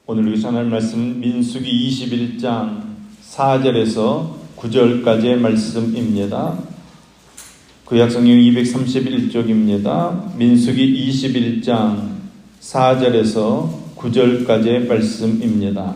오늘 우리 전할 말씀은 민수기 21장 4절에서 9절까지의 말씀입니다. 구약성경 231쪽입니다. 민수기 21장 4절에서 9절까지의 말씀입니다.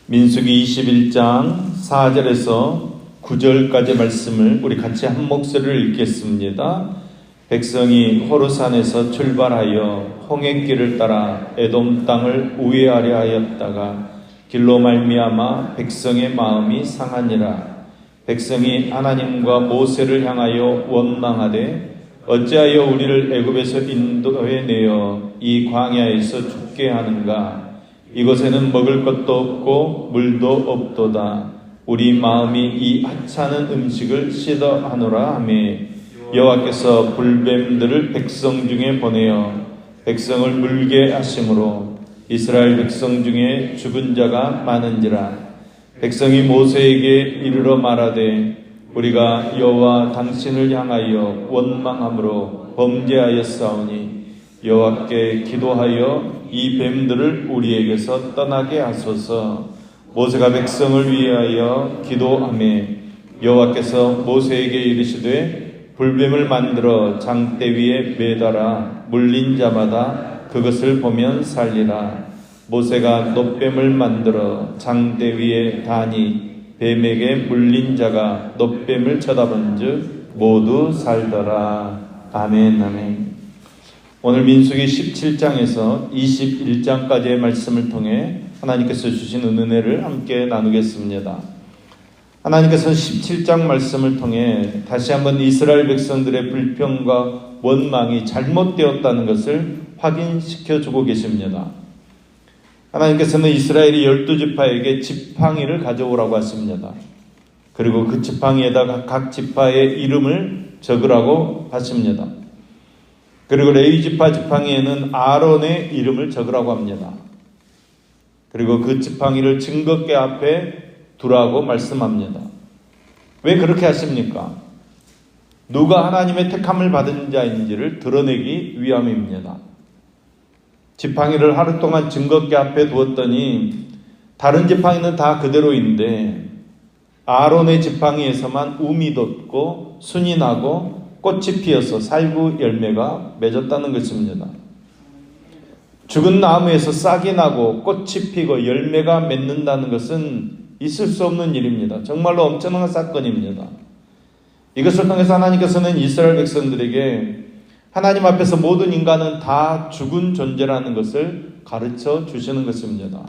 민수기 21장 4절에서 9절까지의 말씀을 우리 같이 한 목소리를 읽겠습니다. 백성이 호르산에서 출발하여 홍해길을 따라 에돔 땅을 우회하려 하였다가 길로 말미암아 백성의 마음이 상하니라. 백성이 하나님과 모세를 향하여 원망하되 어찌하여 우리를 애굽에서 인도해 내어 이 광야에서 죽게 하는가? 이곳에는 먹을 것도 없고 물도 없도다. 우리 마음이 이 하찮은 음식을 싫어 하노라 하매 여호와께서 불뱀들을 백성 중에 보내어 백성을 물게 하심으로 이스라엘 백성 중에 죽은 자가 많은지라. 백성이 모세에게 이르러 말하되 우리가 여호와 당신을 향하여 원망함으로 범죄하였사오니 여호와께 기도하여 이 뱀들을 우리에게서 떠나게 하소서. 모세가 백성을 위하여 기도하매 여호와께서 모세에게 이르시되 불뱀을 만들어 장대 위에 매달아 물린 자마다 그것을 보면 살리라. 모세가 놋뱀을 만들어 장대 위에 다니 뱀에게 물린 자가 놋뱀을 쳐다본즉 모두 살더라. 아멘. 아멘. 오늘 민수기 17장에서 21장까지의 말씀을 통해 하나님께서 주신 은혜를 함께 나누겠습니다. 하나님께서는 17장 말씀을 통해 다시 한번 이스라엘 백성들의 불평과 원망이 잘못되었다는 것을 확인시켜주고 계십니다. 하나님께서는 이스라엘이 12지파에게 지팡이를 가져오라고 하십니다. 그리고 그 지팡이에다가 각 지파의 이름을 적으라고 하십니다. 그리고 레위지파 지팡이에는 아론의 이름을 적으라고 합니다. 그리고 그 지팡이를 증거궤 앞에 두라고 말씀합니다. 왜 그렇게 하십니까? 누가 하나님의 택함을 받은 자인지를 드러내기 위함입니다. 지팡이를 하루 동안 증거궤 앞에 두었더니 다른 지팡이는 다 그대로인데 아론의 지팡이에서만 움이 돋고 순이 나고 꽃이 피어서 살구 열매가 맺었다는 것입니다. 죽은 나무에서 싹이 나고 꽃이 피고 열매가 맺는다는 것은 있을 수 없는 일입니다. 정말로 엄청난 사건입니다. 이것을 통해서 하나님께서는 이스라엘 백성들에게 하나님 앞에서 모든 인간은 다 죽은 존재라는 것을 가르쳐 주시는 것입니다.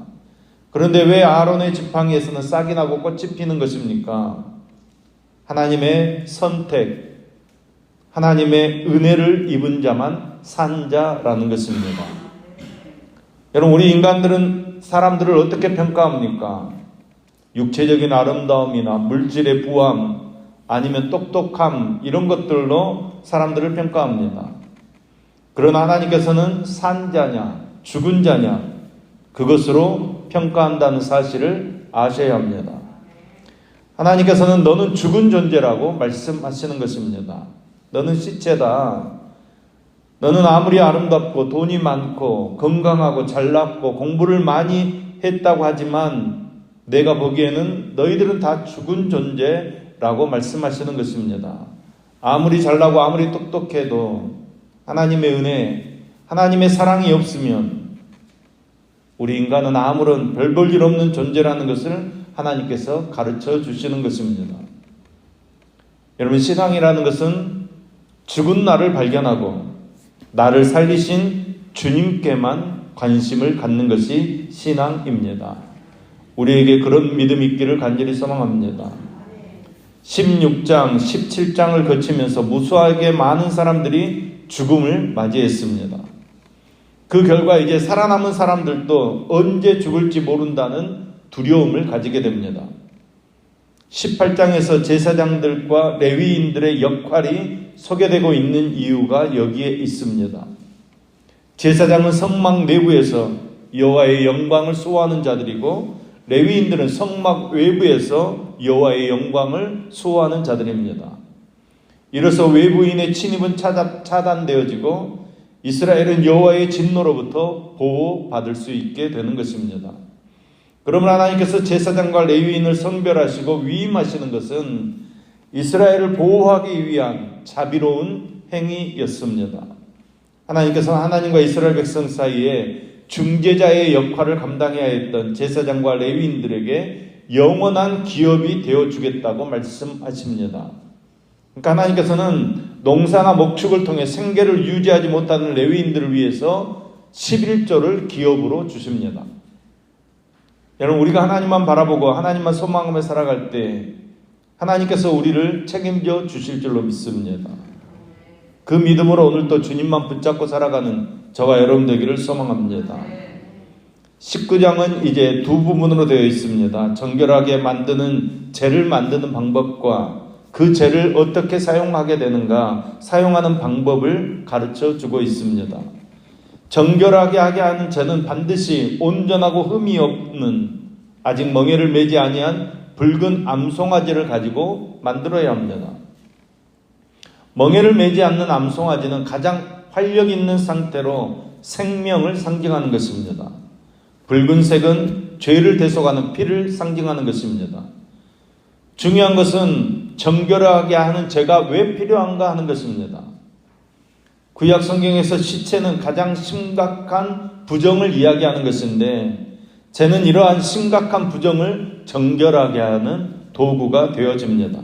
그런데 왜 아론의 지팡이에서는 싹이 나고 꽃이 피는 것입니까? 하나님의 선택, 하나님의 은혜를 입은 자만 산 자라는 것입니다. 여러분, 우리 인간들은 사람들을 어떻게 평가합니까? 육체적인 아름다움이나 물질의 부함, 아니면 똑똑함, 이런 것들로 사람들을 평가합니다. 그러나 하나님께서는 산 자냐, 죽은 자냐, 그것으로 평가한다는 사실을 아셔야 합니다. 하나님께서는 너는 죽은 존재라고 말씀하시는 것입니다. 너는 시체다. 너는 아무리 아름답고 돈이 많고 건강하고 잘났고 공부를 많이 했다고 하지만 내가 보기에는 너희들은 다 죽은 존재라고 말씀하시는 것입니다. 아무리 잘나고 아무리 똑똑해도 하나님의 은혜, 하나님의 사랑이 없으면 우리 인간은 아무런 별 볼 일 없는 존재라는 것을 하나님께서 가르쳐 주시는 것입니다. 여러분, 신앙이라는 것은 죽은 나를 발견하고 나를 살리신 주님께만 관심을 갖는 것이 신앙입니다. 우리에게 그런 믿음이 있기를 간절히 소망합니다. 16장, 17장을 거치면서 무수하게 많은 사람들이 죽음을 맞이했습니다. 그 결과 이제 살아남은 사람들도 언제 죽을지 모른다는 두려움을 가지게 됩니다. 18장에서 제사장들과 레위인들의 역할이 소개되고 있는 이유가 여기에 있습니다. 제사장은 성막 내부에서 여호와의 영광을 수호하는 자들이고 레위인들은 성막 외부에서 여호와의 영광을 수호하는 자들입니다. 이로써 외부인의 침입은 차단되어지고 이스라엘은 여호와의 진노로부터 보호받을 수 있게 되는 것입니다. 그러므로 하나님께서 제사장과 레위인을 성별하시고 위임하시는 것은 이스라엘을 보호하기 위한 자비로운 행위였습니다. 하나님께서 하나님과 이스라엘 백성 사이에 중재자의 역할을 감당해야 했던 제사장과 레위인들에게 영원한 기업이 되어주겠다고 말씀하십니다. 그러니까 하나님께서는 농사나 목축을 통해 생계를 유지하지 못하는 레위인들을 위해서 11조를 기업으로 주십니다. 여러분, 우리가 하나님만 바라보고 하나님만 소망하며 살아갈 때 하나님께서 우리를 책임져 주실 줄로 믿습니다. 그 믿음으로 오늘도 주님만 붙잡고 살아가는 저와 여러분 되기를 소망합니다. 19장은 이제 두 부분으로 되어 있습니다. 정결하게 만드는 재를 만드는 방법과 그 재를 어떻게 사용하게 되는가, 사용하는 방법을 가르쳐 주고 있습니다. 정결하게 하게 하는 재는 반드시 온전하고 흠이 없는 아직 멍에를 매지 아니한 붉은 암송아지를 가지고 만들어야 합니다. 멍에를 매지 않는 암송아지는 가장 활력 있는 상태로 생명을 상징하는 것입니다. 붉은색은 죄를 대속하는 피를 상징하는 것입니다. 중요한 것은 정결하게 하는 죄가 왜 필요한가 하는 것입니다. 구약 성경에서 시체는 가장 심각한 부정을 이야기하는 것인데 죄는 이러한 심각한 부정을 정결하게 하는 도구가 되어집니다.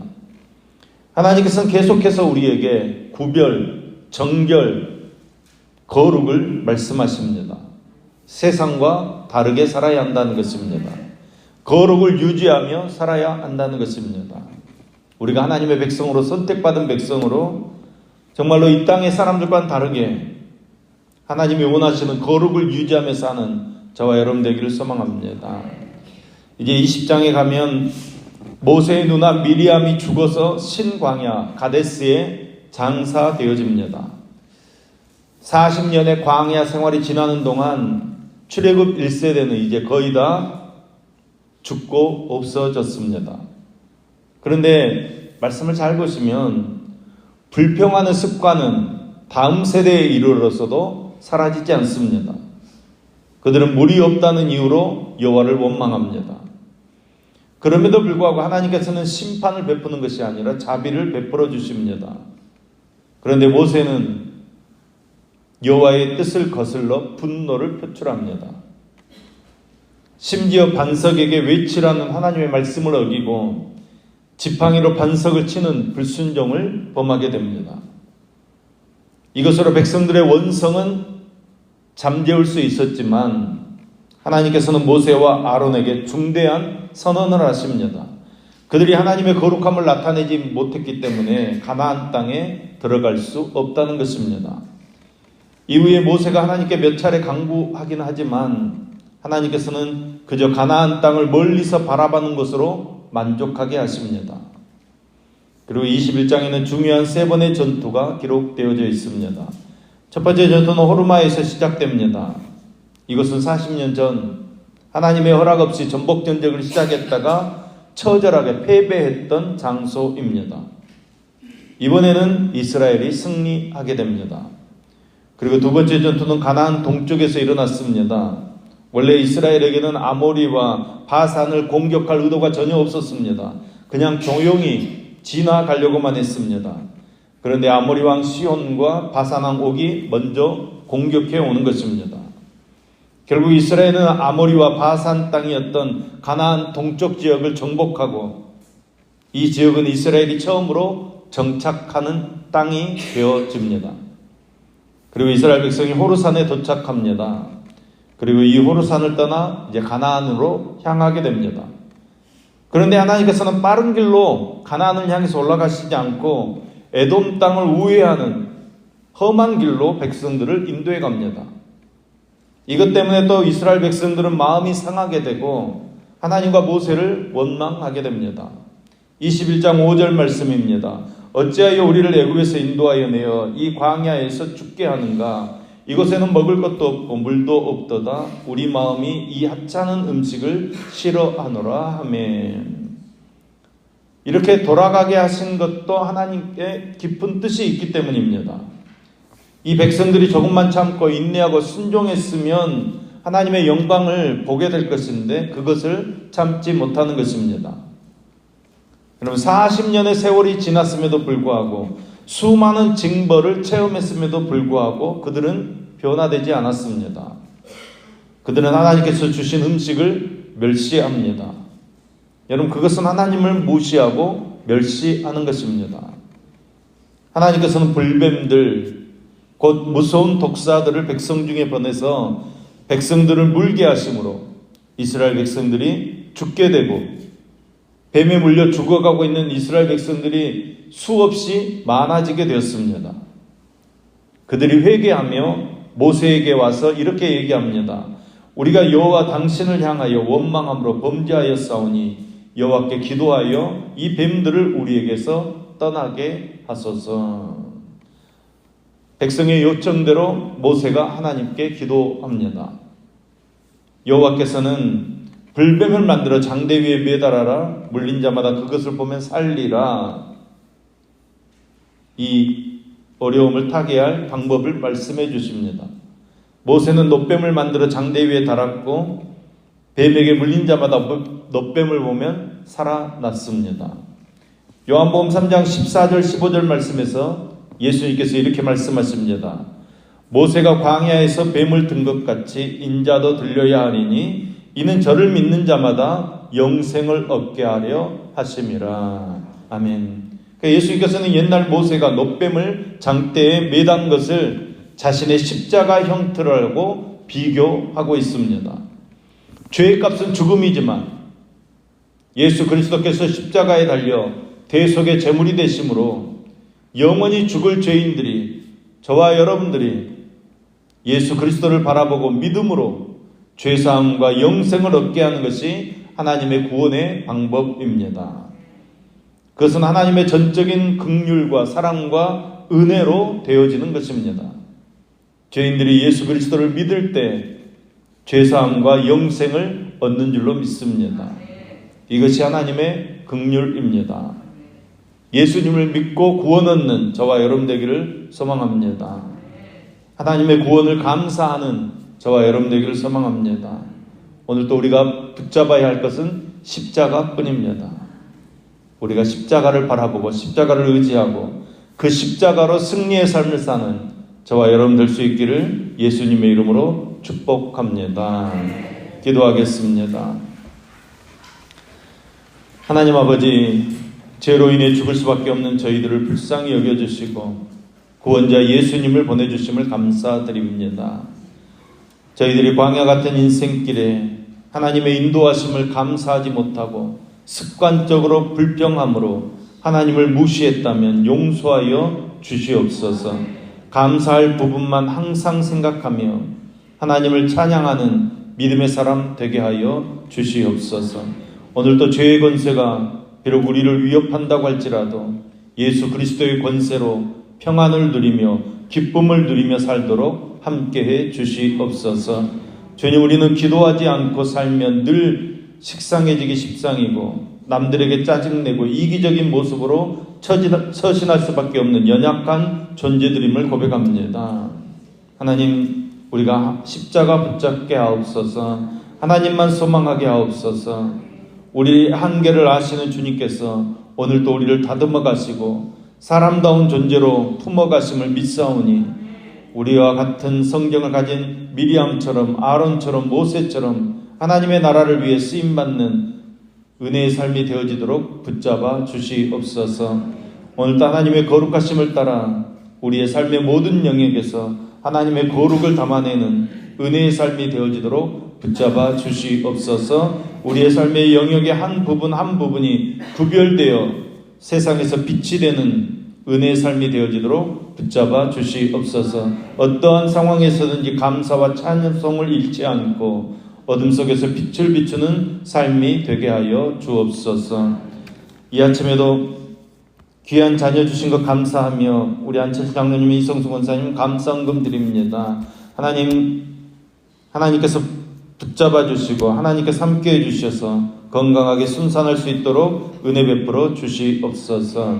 하나님께서는 계속해서 우리에게 구별, 정결, 거룩을 말씀하십니다. 세상과 다르게 살아야 한다는 것입니다. 거룩을 유지하며 살아야 한다는 것입니다. 우리가 하나님의 백성으로 선택받은 백성으로 정말로 이 땅의 사람들과는 다르게 하나님이 원하시는 거룩을 유지하며 사는 저와 여러분 되기를 소망합니다. 이제 20장에 가면 모세의 누나 미리암이 죽어서 신광야 가데스에 장사되어집니다. 40년의 광야 생활이 지나는 동안 출애굽 1세대는 이제 거의 다 죽고 없어졌습니다. 그런데 말씀을 잘 보시면 불평하는 습관은 다음 세대에 이르러서도 사라지지 않습니다. 그들은 물이 없다는 이유로 여호와를 원망합니다. 그럼에도 불구하고 하나님께서는 심판을 베푸는 것이 아니라 자비를 베풀어 주십니다. 그런데 모세는 여호와의 뜻을 거슬러 분노를 표출합니다. 심지어 반석에게 외치라는 하나님의 말씀을 어기고 지팡이로 반석을 치는 불순종을 범하게 됩니다. 이것으로 백성들의 원성은 잠재울 수 있었지만 하나님께서는 모세와 아론에게 중대한 선언을 하십니다. 그들이 하나님의 거룩함을 나타내지 못했기 때문에 가나안 땅에 들어갈 수 없다는 것입니다. 이후에 모세가 하나님께 몇 차례 강구하긴 하지만 하나님께서는 그저 가나안 땅을 멀리서 바라보는 것으로 만족하게 하십니다. 그리고 21장에는 중요한 세 번의 전투가 기록되어져 있습니다. 첫 번째 전투는 호르마에서 시작됩니다. 이것은 40년 전 하나님의 허락 없이 전복전쟁을 시작했다가 처절하게 패배했던 장소입니다. 이번에는 이스라엘이 승리하게 됩니다. 그리고 두 번째 전투는 가나안 동쪽에서 일어났습니다. 원래 이스라엘에게는 아모리와 바산을 공격할 의도가 전혀 없었습니다. 그냥 조용히 지나가려고만 했습니다. 그런데 아모리 왕 시온과 바산 왕 옥이 먼저 공격해 오는 것입니다. 결국 이스라엘은 아모리와 바산 땅이었던 가나안 동쪽 지역을 정복하고 이 지역은 이스라엘이 처음으로 정착하는 땅이 되어집니다. 그리고 이스라엘 백성이 호르산에 도착합니다. 그리고 이 호르산을 떠나 이제 가나안으로 향하게 됩니다. 그런데 하나님께서는 빠른 길로 가나안을 향해서 올라가시지 않고 에돔 땅을 우회하는 험한 길로 백성들을 인도해 갑니다. 이것 때문에 또 이스라엘 백성들은 마음이 상하게 되고 하나님과 모세를 원망하게 됩니다. 21장 5절 말씀입니다. 어찌하여 우리를 애굽에서 인도하여 내어 이 광야에서 죽게 하는가? 이곳에는 먹을 것도 없고 물도 없도다. 우리 마음이 이 하찮은 음식을 싫어하노라 하매. 이렇게 돌아가게 하신 것도 하나님께 깊은 뜻이 있기 때문입니다. 이 백성들이 조금만 참고 인내하고 순종했으면 하나님의 영광을 보게 될 것인데 그것을 참지 못하는 것입니다. 여러분 40년의 세월이 지났음에도 불구하고 수많은 징벌을 체험했음에도 불구하고 그들은 변화되지 않았습니다. 그들은 하나님께서 주신 음식을 멸시합니다. 여러분 그것은 하나님을 무시하고 멸시하는 것입니다. 하나님께서는 불뱀들 곧 무서운 독사들을 백성 중에 보내서 백성들을 물게 하심으로 이스라엘 백성들이 죽게 되고 뱀에 물려 죽어가고 있는 이스라엘 백성들이 수없이 많아지게 되었습니다. 그들이 회개하며 모세에게 와서 이렇게 얘기합니다. 우리가 여호와 당신을 향하여 원망함으로 범죄하였사오니 여호와께 기도하여 이 뱀들을 우리에게서 떠나게 하소서. 백성의 요청대로 모세가 하나님께 기도합니다. 여호와께서는 불뱀을 만들어 장대 위에 매달아라. 물린 자마다 그것을 보면 살리라. 이 어려움을 타개할 방법을 말씀해 주십니다. 모세는 놋뱀을 만들어 장대 위에 달았고 뱀에게 물린 자마다 놋뱀을 보면 살아났습니다. 요한복음 3장 14절 15절 말씀에서 예수님께서 이렇게 말씀하십니다. 모세가 광야에서 뱀을 든 것 같이 인자도 들려야 하리니 이는 저를 믿는 자마다 영생을 얻게 하려 하심이라. 아멘. 예수님께서는 옛날 모세가 놋뱀을 장대에 매단 것을 자신의 십자가 형태라고 비교하고 있습니다. 죄의 값은 죽음이지만 예수 그리스도께서 십자가에 달려 대속의 제물이 되심으로 영원히 죽을 죄인들이 저와 여러분들이 예수 그리스도를 바라보고 믿음으로 죄사함과 영생을 얻게 하는 것이 하나님의 구원의 방법입니다. 그것은 하나님의 전적인 긍휼과 사랑과 은혜로 되어지는 것입니다. 죄인들이 예수 그리스도를 믿을 때 죄사함과 영생을 얻는 줄로 믿습니다. 이것이 하나님의 긍휼입니다. 예수님을 믿고 구원 얻는 저와 여러분 되기를 소망합니다. 하나님의 구원을 감사하는 저와 여러분 되기를 소망합니다. 오늘도 우리가 붙잡아야 할 것은 십자가뿐입니다. 우리가 십자가를 바라보고 십자가를 의지하고 그 십자가로 승리의 삶을 사는 저와 여러분 될 수 있기를 예수님의 이름으로 축복합니다. 기도하겠습니다. 하나님 아버지, 죄로 인해 죽을 수밖에 없는 저희들을 불쌍히 여겨주시고 구원자 예수님을 보내주심을 감사드립니다. 저희들이 광야 같은 인생길에 하나님의 인도하심을 감사하지 못하고 습관적으로 불평함으로 하나님을 무시했다면 용서하여 주시옵소서. 감사할 부분만 항상 생각하며 하나님을 찬양하는 믿음의 사람 되게 하여 주시옵소서. 오늘도 죄의 권세가 비록 우리를 위협한다고 할지라도 예수 그리스도의 권세로 평안을 누리며 기쁨을 누리며 살도록 함께해 주시옵소서. 주님, 우리는 기도하지 않고 살면 늘 식상해지기 십상이고 남들에게 짜증내고 이기적인 모습으로 처신할 수밖에 없는 연약한 존재들임을 고백합니다. 하나님, 우리가 십자가 붙잡게 하옵소서. 하나님만 소망하게 하옵소서. 우리 한계를 아시는 주님께서 오늘도 우리를 다듬어 가시고 사람다운 존재로 품어 가심을 믿사오니 우리와 같은 성경을 가진 미리암처럼 아론처럼 모세처럼 하나님의 나라를 위해 쓰임받는 은혜의 삶이 되어지도록 붙잡아 주시옵소서. 오늘도 하나님의 거룩하심을 따라 우리의 삶의 모든 영역에서 하나님의 거룩을 담아내는 은혜의 삶이 되어지도록 붙잡아 주시옵소서. 우리의 삶의 영역의 한 부분 한 부분이 구별되어 세상에서 빛이 되는 은혜의 삶이 되어지도록 붙잡아 주시옵소서. 어떠한 상황에서든지 감사와 찬송을 잃지 않고 어둠 속에서 빛을 비추는 삶이 되게 하여 주옵소서. 이 아침에도 귀한 자녀 주신 것 감사하며 우리 안철수 장로님, 이성수 권사님 감사헌금 드립니다. 하나님께서 붙잡아 주시고 하나님께서 함께 해주셔서 건강하게 순산할 수 있도록 은혜 베풀어 주시옵소서.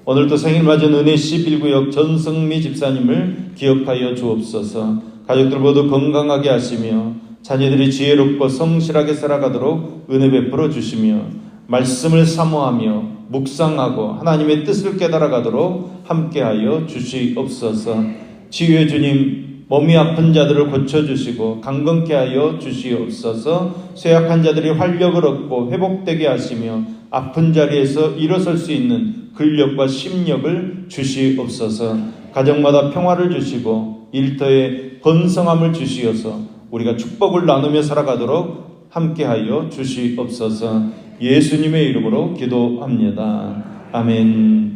오늘도 생일 맞은 은혜 11구역 전성미 집사님을 기억하여 주옵소서. 가족들 모두 건강하게 하시며 자녀들이 지혜롭고 성실하게 살아가도록 은혜 베풀어 주시며 말씀을 사모하며 묵상하고 하나님의 뜻을 깨달아가도록 함께하여 주시옵소서. 치유의 주님, 몸이 아픈 자들을 고쳐주시고 강건케 하여 주시옵소서. 쇠약한 자들이 활력을 얻고 회복되게 하시며 아픈 자리에서 일어설 수 있는 근력과 심력을 주시옵소서. 가정마다 평화를 주시고 일터에 번성함을 주시어서 우리가 축복을 나누며 살아가도록 함께하여 주시옵소서. 예수님의 이름으로 기도합니다. 아멘.